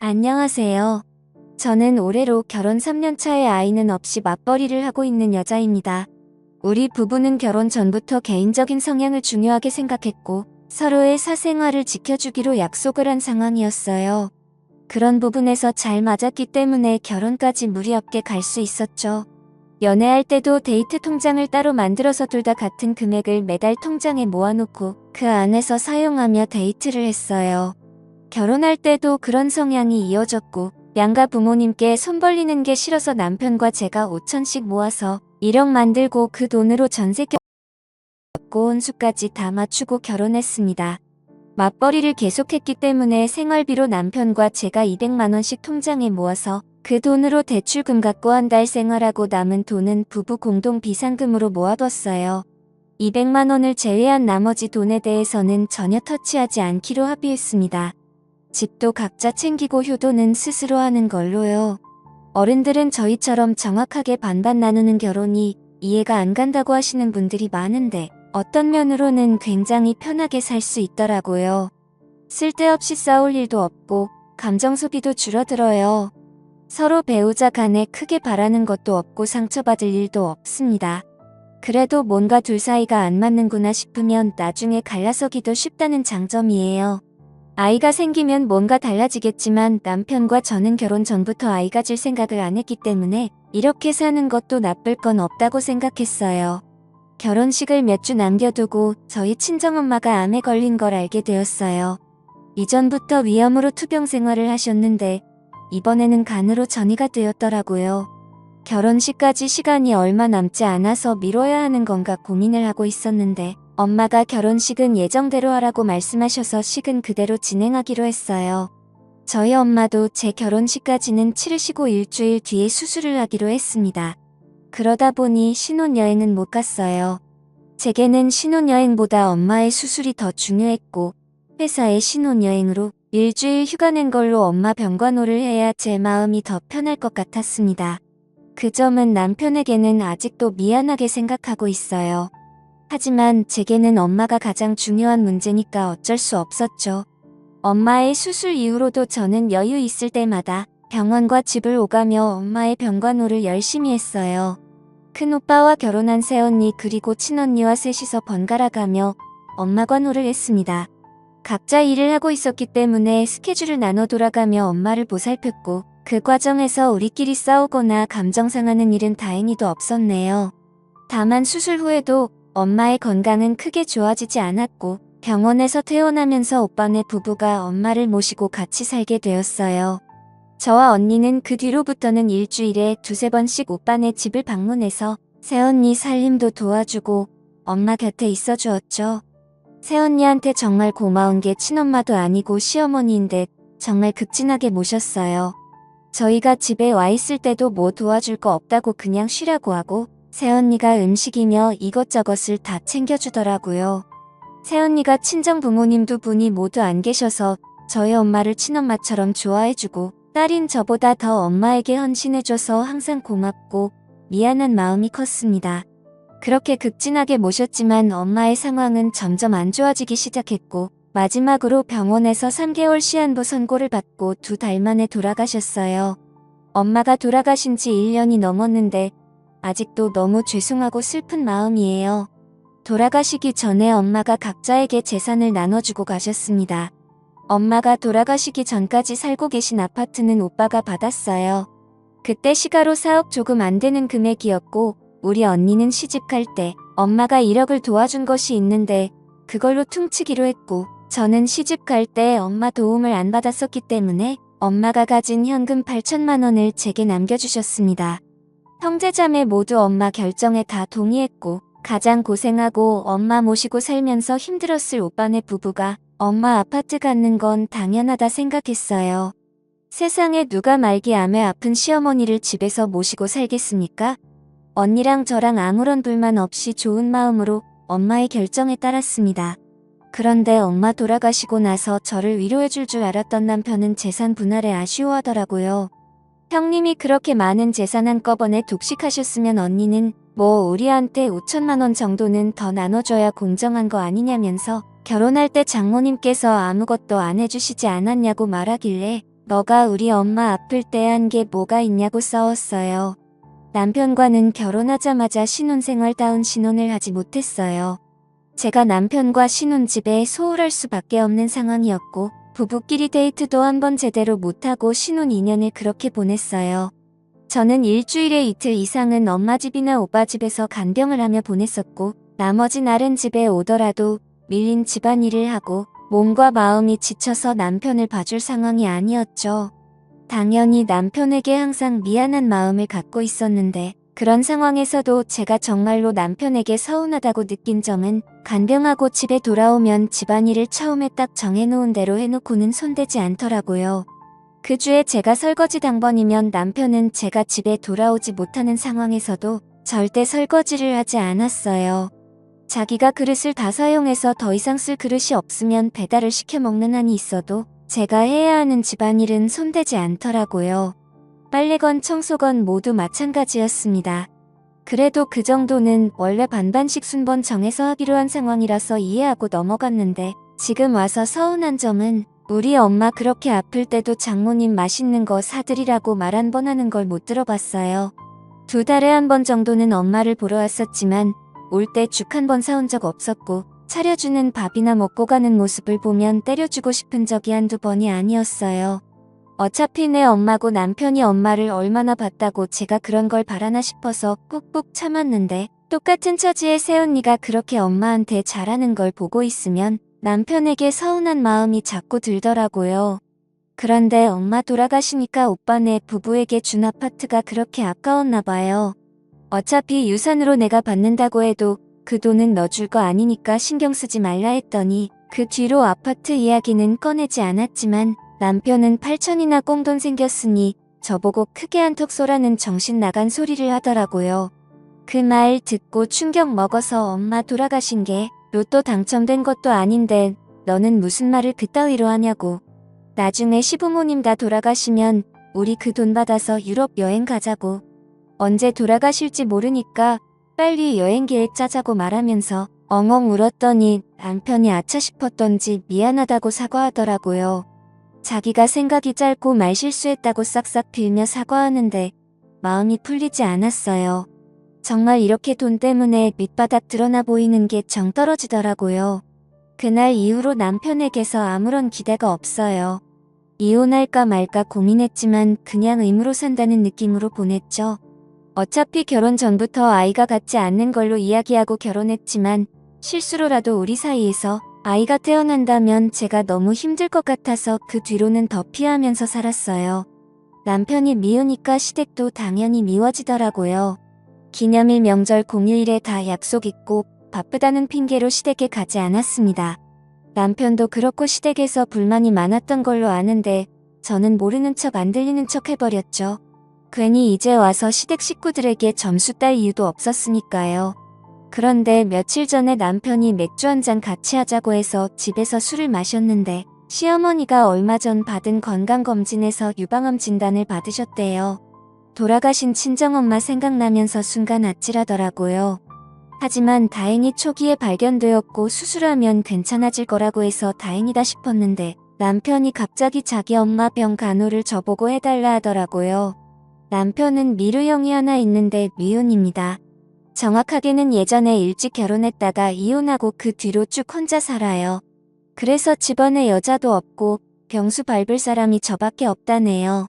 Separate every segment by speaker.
Speaker 1: 안녕하세요. 저는 올해로 결혼 3년 차에 아이는 없이 맞벌이를 하고 있는 여자입니다. 우리 부부는 결혼 전부터 개인적인 성향을 중요하게 생각했고 서로의 사생활을 지켜주기로 약속을 한 상황이었어요. 그런 부분에서 잘 맞았기 때문에 결혼까지 무리 없게 갈 수 있었죠. 연애할 때도 데이트 통장을 따로 만들어서 둘 다 같은 금액을 매달 통장에 모아놓고 그 안에서 사용하며 데이트를 했어요. 결혼할 때도 그런 성향이 이어졌고 양가 부모님께 손 벌리는 게 싫어서 남편과 제가 5천씩 모아서 1억 만들고 그 돈으로 전세 겪고 온 수까지 다 맞추고 결혼했습니다. 맞벌이를 계속했기 때문에 생활비로 남편과 제가 200만 원씩 통장에 모아서 그 돈으로 대출금 갚고 한 달 생활하고 남은 돈은 부부 공동 비상금으로 모아뒀어요. 200만 원을 제외한 나머지 돈에 대해서는 전혀 터치하지 않기로 합의했습니다. 집도 각자 챙기고 효도는 스스로 하는 걸로요. 어른들은 저희처럼 정확하게 반반 나누는 결혼이 이해가 안 간다고 하시는 분들이 많은데 어떤 면으로는 굉장히 편하게 살 수 있더라고요. 쓸데없이 싸울 일도 없고 감정 소비도 줄어들어요. 서로 배우자 간에 크게 바라는 것도 없고 상처받을 일도 없습니다. 그래도 뭔가 둘 사이가 안 맞는구나 싶으면 나중에 갈라서기도 쉽다는 장점이에요. 아이가 생기면 뭔가 달라지겠지만 남편과 저는 결혼 전부터 아이 가질 생각을 안 했기 때문에 이렇게 사는 것도 나쁠 건 없다고 생각했어요. 결혼식을 몇 주 남겨두고 저희 친정엄마가 암에 걸린 걸 알게 되었어요. 이전부터 위암으로 투병 생활을 하셨는데 이번에는 간으로 전이가 되었더라고요. 결혼식까지 시간이 얼마 남지 않아서 미뤄야 하는 건가 고민을 하고 있었는데 엄마가 결혼식은 예정대로 하라고 말씀하셔서 식은 그대로 진행하기로 했어요. 저희 엄마도 제 결혼식까지는 치르시고 일주일 뒤에 수술을 하기로 했습니다. 그러다 보니 신혼여행은 못 갔어요. 제게는 신혼여행보다 엄마의 수술이 더 중요했고 회사의 신혼여행으로 일주일 휴가 낸 걸로 엄마 병관호를 해야 제 마음이 더 편할 것 같았습니다. 그 점은 남편에게는 아직도 미안하게 생각하고 있어요. 하지만 제게는 엄마가 가장 중요한 문제니까 어쩔 수 없었죠. 엄마의 수술 이후로도 저는 여유 있을 때마다 병원과 집을 오가며 엄마의 병관호를 열심히 했어요. 큰오빠와 결혼한 새언니 그리고 친언니와 셋이서 번갈아 가며 엄마 관호를 했습니다. 각자 일을 하고 있었기 때문에 스케줄을 나눠 돌아가며 엄마를 보살폈고 그 과정에서 우리끼리 싸우거나 감정 상하는 일은 다행히도 없었네요. 다만 수술 후에도 엄마의 건강은 크게 좋아지지 않았고 병원에서 퇴원하면서 오빠네 부부가 엄마를 모시고 같이 살게 되었어요. 저와 언니는 그 뒤로부터는 일주일에 두세 번씩 오빠네 집을 방문해서 새언니 살림도 도와주고 엄마 곁에 있어 주었죠. 새언니한테 정말 고마운 게 친엄마도 아니고 시어머니인데 정말 극진하게 모셨어요. 저희가 집에 와 있을 때도 뭐 도와줄 거 없다고 그냥 쉬라고 하고 새언니가 음식이며 이것저것을 다 챙겨주더라고요. 새언니가 친정 부모님 두 분이 모두 안 계셔서 저희 엄마를 친엄마처럼 좋아해주고 딸인 저보다 더 엄마에게 헌신해줘서 항상 고맙고 미안한 마음이 컸습니다. 그렇게 극진하게 모셨지만 엄마의 상황은 점점 안 좋아지기 시작했고 마지막으로 병원에서 3개월 시한부 선고를 받고 2달 만에 돌아가셨어요. 엄마가 돌아가신 지 1년이 넘었는데 아직도 너무 죄송하고 슬픈 마음이에요. 돌아가시기 전에 엄마가 각자에게 재산을 나눠주고 가셨습니다. 엄마가 돌아가시기 전까지 살고 계신 아파트는 오빠가 받았어요. 그때 시가로 4억 조금 안 되는 금액이었고 우리 언니는 시집갈 때 엄마가 1억을 도와준 것이 있는데 그걸로 퉁치기로 했고 저는 시집갈 때 엄마 도움을 안 받았었기 때문에 엄마가 가진 현금 8천만 원을 제게 남겨주셨습니다. 형제자매 모두 엄마 결정에 다 동의했고 가장 고생하고 엄마 모시고 살면서 힘들었을 오빠네 부부가 엄마 아파트 갖는 건 당연하다 생각했어요. 세상에 누가 말기 암에 아픈 시어머니를 집에서 모시고 살겠습니까? 언니랑 저랑 아무런 불만 없이 좋은 마음으로 엄마의 결정에 따랐습니다. 그런데 엄마 돌아가시고 나서 저를 위로해줄 줄 알았던 남편은 재산 분할에 아쉬워하더라고요. 형님이 그렇게 많은 재산 한꺼번에 독식하셨으면 언니는 뭐 우리한테 5천만 원 정도는 더 나눠줘야 공정한 거 아니냐면서 결혼할 때 장모님께서 아무것도 안 해주시지 않았냐고 말하길래 너가 우리 엄마 아플 때 한 게 뭐가 있냐고 싸웠어요. 남편과는 결혼하자마자 신혼생활다운 신혼을 하지 못했어요. 제가 남편과 신혼집에 소홀할 수밖에 없는 상황이었고 부부끼리 데이트도 한번 제대로 못하고 신혼 2년을 그렇게 보냈어요. 저는 일주일에 이틀 이상은 엄마 집이나 오빠 집에서 간병을 하며 보냈었고 나머지 날은 집에 오더라도 밀린 집안일을 하고 몸과 마음이 지쳐서 남편을 봐줄 상황이 아니었죠. 당연히 남편에게 항상 미안한 마음을 갖고 있었는데 그런 상황에서도 제가 정말로 남편에게 서운하다고 느낀 점은 간병하고 집에 돌아오면 집안일을 처음에 딱 정해놓은 대로 해놓고는 손대지 않더라고요. 그 주에 제가 설거지 당번이면 남편은 제가 집에 돌아오지 못하는 상황에서도 절대 설거지를 하지 않았어요. 자기가 그릇을 다 사용해서 더 이상 쓸 그릇이 없으면 배달을 시켜 먹는 한이 있어도 제가 해야 하는 집안일은 손대지 않더라고요. 빨래건 청소건 모두 마찬가지였습니다. 그래도 그 정도는 원래 반반씩 순번 정해서 하기로 한 상황이라서 이해하고 넘어갔는데 지금 와서 서운한 점은 우리 엄마 그렇게 아플 때도 장모님 맛있는 거 사드리라고 말 한 번 하는 걸 못 들어봤어요. 2달에 한 번 정도는 엄마를 보러 왔었지만 올 때 죽 한 번 사온 적 없었고 차려주는 밥이나 먹고 가는 모습을 보면 때려주고 싶은 적이 한두 번이 아니었어요. 어차피 내 엄마고 남편이 엄마를 얼마나 봤다고 제가 그런 걸 바라나 싶어서 꾹꾹 참았는데 똑같은 처지의 새언니가 그렇게 엄마한테 잘하는 걸 보고 있으면 남편에게 서운한 마음이 자꾸 들더라고요. 그런데 엄마 돌아가시니까 오빠네 부부에게 준 아파트가 그렇게 아까웠나 봐요. 어차피 유산으로 내가 받는다고 해도 그 돈은 너 줄 거 아니니까 신경 쓰지 말라 했더니 그 뒤로 아파트 이야기는 꺼내지 않았지만 남편은 8천이나 꽁돈 생겼으니 저보고 크게 한턱 쏘라는 정신 나간 소리를 하더라고요. 그 말 듣고 충격 먹어서 엄마 돌아가신 게 로또 당첨된 것도 아닌데 너는 무슨 말을 그따위로 하냐고. 나중에 시부모님 다 돌아가시면 우리 그 돈 받아서 유럽 여행 가자고. 언제 돌아가실지 모르니까 빨리 여행 계획 짜자고 말하면서 엉엉 울었더니 남편이 아차 싶었던지 미안하다고 사과하더라고요. 자기가 생각이 짧고 말실수했다고 싹싹 빌며 사과하는데 마음이 풀리지 않았어요. 정말 이렇게 돈 때문에 밑바닥 드러나 보이는 게 정 떨어지더라고요. 그날 이후로 남편에게서 아무런 기대가 없어요. 이혼할까 말까 고민했지만 그냥 의무로 산다는 느낌으로 보냈죠. 어차피 결혼 전부터 아이가 같지 않는 걸로 이야기하고 결혼했지만 실수로라도 우리 사이에서 아이가 태어난다면 제가 너무 힘들 것 같아서 그 뒤로는 더 피하면서 살았어요. 남편이 미우니까 시댁도 당연히 미워지더라고요. 기념일 명절 공휴일에 다 약속 있고 바쁘다는 핑계로 시댁에 가지 않았습니다. 남편도 그렇고 시댁에서 불만이 많았던 걸로 아는데 저는 모르는 척 안 들리는 척 해버렸죠. 괜히 이제 와서 시댁 식구들에게 점수 딸 이유도 없었으니까요. 그런데 며칠 전에 남편이 맥주 한 잔 같이 하자고 해서 집에서 술을 마셨는데 시어머니가 얼마 전 받은 건강검진에서 유방암 진단을 받으셨대요. 돌아가신 친정엄마 생각나면서 순간 아찔하더라고요. 하지만 다행히 초기에 발견되었고 수술하면 괜찮아질 거라고 해서 다행이다 싶었는데 남편이 갑자기 자기 엄마 병 간호를 저보고 해달라 하더라고요. 남편은 미루형이 하나 있는데 미혼입니다. 정확하게는 예전에 일찍 결혼했다가 이혼하고 그 뒤로 쭉 혼자 살아요. 그래서 집안에 여자도 없고 병수 밟을 사람이 저밖에 없다네요.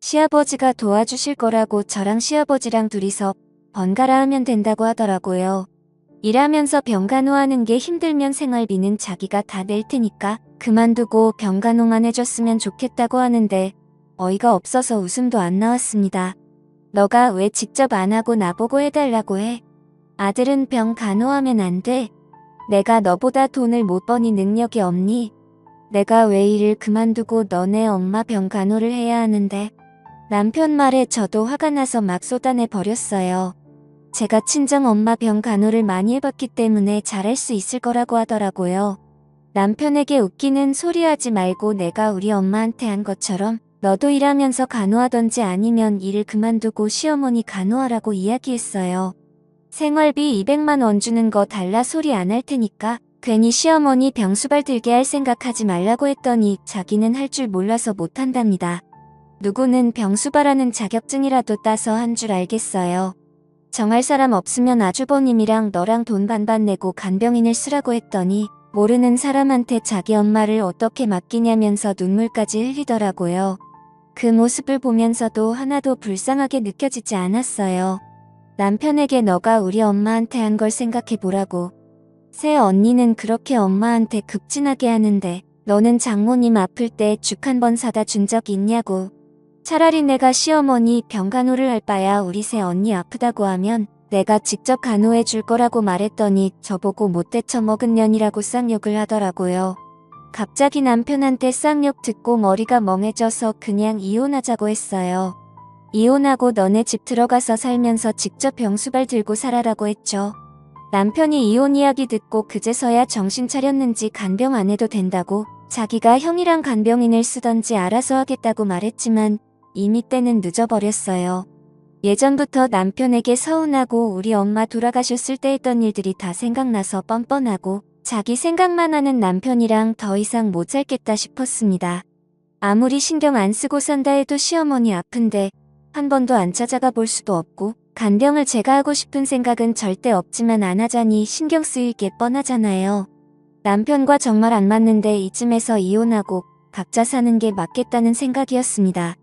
Speaker 1: 시아버지가 도와주실 거라고 저랑 시아버지랑 둘이서 번갈아 하면 된다고 하더라고요. 일하면서 병간호하는 게 힘들면 생활비는 자기가 다 낼 테니까 그만두고 병간호만 해줬으면 좋겠다고 하는데 어이가 없어서 웃음도 안 나왔습니다. 너가 왜 직접 안 하고 나보고 해달라고 해? 아들은 병 간호하면 안 돼? 내가 너보다 돈을 못 버니 능력이 없니? 내가 왜 일을 그만두고 너네 엄마 병 간호를 해야 하는데? 남편 말에 저도 화가 나서 막 쏟아내 버렸어요. 제가 친정 엄마 병 간호를 많이 해봤기 때문에 잘할 수 있을 거라고 하더라고요. 남편에게 웃기는 소리 하지 말고 내가 우리 엄마한테 한 것처럼 너도 일하면서 간호하던지 아니면 일을 그만두고 시어머니 간호하라고 이야기했어요. 생활비 200만 원 주는 거 달라 소리 안 할 테니까 괜히 시어머니 병수발 들게 할 생각하지 말라고 했더니 자기는 할 줄 몰라서 못한답니다. 누구는 병수발하는 자격증이라도 따서 한 줄 알겠어요. 정할 사람 없으면 아주버님이랑 너랑 돈 반반 내고 간병인을 쓰라고 했더니 모르는 사람한테 자기 엄마를 어떻게 맡기냐면서 눈물까지 흘리더라고요. 그 모습을 보면서도 하나도 불쌍하게 느껴지지 않았어요. 남편에게 너가 우리 엄마한테 한 걸 생각해보라고. 새 언니는 그렇게 엄마한테 급진하게 하는데 너는 장모님 아플 때 죽 한 번 사다 준 적 있냐고. 차라리 내가 시어머니 병간호를 할 바야 우리 새 언니 아프다고 하면 내가 직접 간호해 줄 거라고 말했더니 저보고 못돼 처먹은 년이라고 쌍욕을 하더라고요. 갑자기 남편한테 쌍욕 듣고 머리가 멍해져서 그냥 이혼하자고 했어요. 이혼하고 너네 집 들어가서 살면서 직접 병수발 들고 살아라고 했죠. 남편이 이혼 이야기 듣고 그제서야 정신 차렸는지 간병 안 해도 된다고 자기가 형이랑 간병인을 쓰던지 알아서 하겠다고 말했지만 이미 때는 늦어버렸어요. 예전부터 남편에게 서운하고 우리 엄마 돌아가셨을 때 했던 일들이 다 생각나서 뻔뻔하고 자기 생각만 하는 남편이랑 더 이상 못 살겠다 싶었습니다. 아무리 신경 안 쓰고 산다 해도 시어머니 아픈데 한 번도 안 찾아가 볼 수도 없고 간병을 제가 하고 싶은 생각은 절대 없지만 안 하자니 신경 쓰일 게 뻔하잖아요. 남편과 정말 안 맞는데 이쯤에서 이혼하고 각자 사는 게 맞겠다는 생각이었습니다.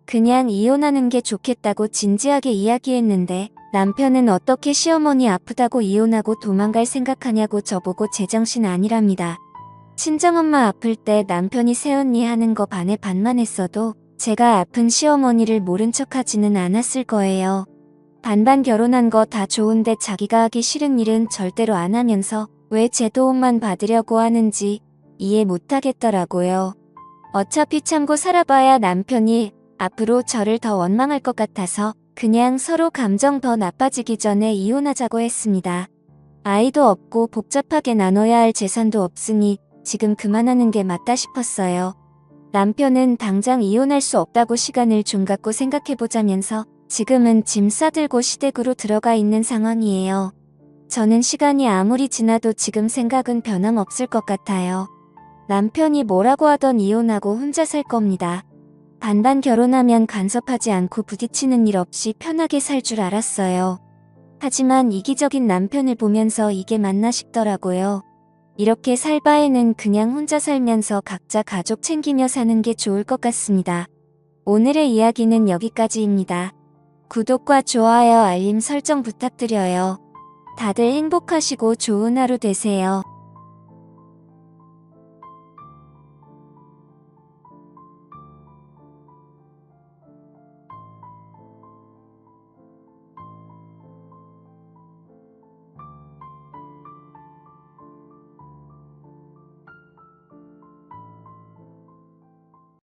Speaker 1: 그냥 이혼하는 게 좋겠다고 진지하게 이야기했는데 남편은 어떻게 시어머니 아프다고 이혼하고 도망갈 생각하냐고 저보고 제정신 아니랍니다. 친정엄마 아플 때 남편이 새언니 하는 거 반에 반만 했어도 제가 아픈 시어머니를 모른 척하지는 않았을 거예요. 반반 결혼한 거 다 좋은데 자기가 하기 싫은 일은 절대로 안 하면서 왜 제 도움만 받으려고 하는지 이해 못하겠더라고요. 어차피 참고 살아봐야 남편이 앞으로 저를 더 원망할 것 같아서 그냥 서로 감정 더 나빠지기 전에 이혼하자고 했습니다. 아이도 없고 복잡하게 나눠야 할 재산도 없으니 지금 그만하는 게 맞다 싶었어요. 남편은 당장 이혼할 수 없다고 시간을 좀 갖고 생각해보자면서 지금은 짐 싸들고 시댁으로 들어가 있는 상황이에요. 저는 시간이 아무리 지나도 지금 생각은 변함없을 것 같아요. 남편이 뭐라고 하던 이혼하고 혼자 살 겁니다. 반반 결혼하면 간섭하지 않고 부딪히는 일 없이 편하게 살 줄 알았어요. 하지만 이기적인 남편을 보면서 이게 맞나 싶더라고요. 이렇게 살 바에는 그냥 혼자 살면서 각자 가족 챙기며 사는 게 좋을 것 같습니다. 오늘의 이야기는 여기까지입니다. 구독과 좋아요, 알림 설정 부탁드려요. 다들 행복하시고 좋은 하루 되세요.